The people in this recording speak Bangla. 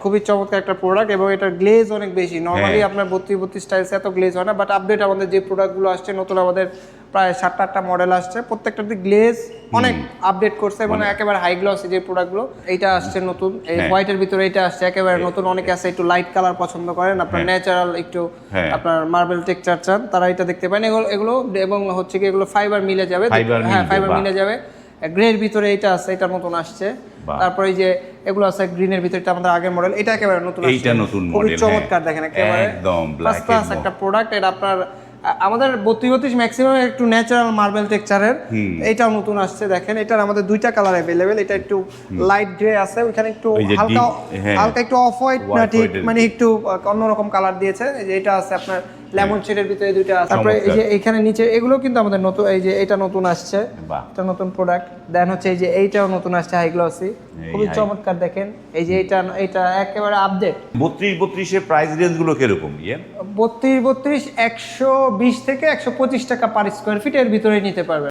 খুবই চমৎকার একটা প্রোডাক্ট এবং এটার গ্লেজ অনেক বেশি। নরমালি আপনার 32 স্টাইলস এত গ্লেজ হয় না, বাট আপডেট আমাদের যে প্রোডাক্টগুলো আসছে নতুন, আমাদের প্রায় 7-8টা মডেল আসছে, প্রত্যেকটাতে গ্লেজ অনেক আপডেট করছে এবং একেবারে হাই গ্লসি যে প্রোডাক্টগুলো। এইটা আসছে নতুন, এই হোয়াইটের ভিতরে এটা আসছে একেবারে নতুন। অনেকে আছে একটু লাইট কালার পছন্দ করেন, আপনার ন্যাচারাল একটু আপনার মার্বেল টেক্সচার চান, তারা এটা দেখতে পারেন। এগুলো এবং হচ্ছে কি এগুলো ফাইবার মিলে যাবে, হ্যাঁ ফাইবার মিলে যাবে। গ্রের ভিতরে এটা আছে, এটা নতুন আসছে। তারপরে এই যে এগুলো আছে গ্রিনের ভিতরে, এটা আমাদের আগের মডেল, এটা একেবারে নতুন আসছে, এইটা নতুন মডেল, খুবই চমৎকার দেখেন, একেবারে একদম ফার্স্ট ক্লাস একটা প্রোডাক্ট। এটা আপনার আমাদের 32 ম্যাক্সিমাম একটু ন্যাচারাল মার্বেল টেক্সচারের, এটাও নতুন আসছে দেখেন। এটার আমাদের দুইটা কালার अवेलेबल, এটা একটু লাইট গ্রে আছে, ওখানে একটু হালকা হালকা একটু অফ হোয়াইট না, ঠিক মানে একটু অন্যরকম কালার দিয়েছে। এই যে এটা আছে আপনার লেমন শেডের ভিতরে দুইটা আছে। তারপরে এই যে এখানে নিচে এগুলো কিন্তু আমাদের নতুন, এই যে এটা নতুন আসছে, এটা নতুন প্রোডাক্ট। দেন হচ্ছে এই যে এইটাও নতুন আসছে, হাই গ্লসি, খুবই চমৎকার দেখেন। এই যে এটা একেবারে আপডেট। 32 এর প্রাইস রেঞ্জ গুলো কিরকম? 32 120 থেকে 125 টাকা পার স্কয়ার ফিট এর ভিতরে নিতে পারবেন।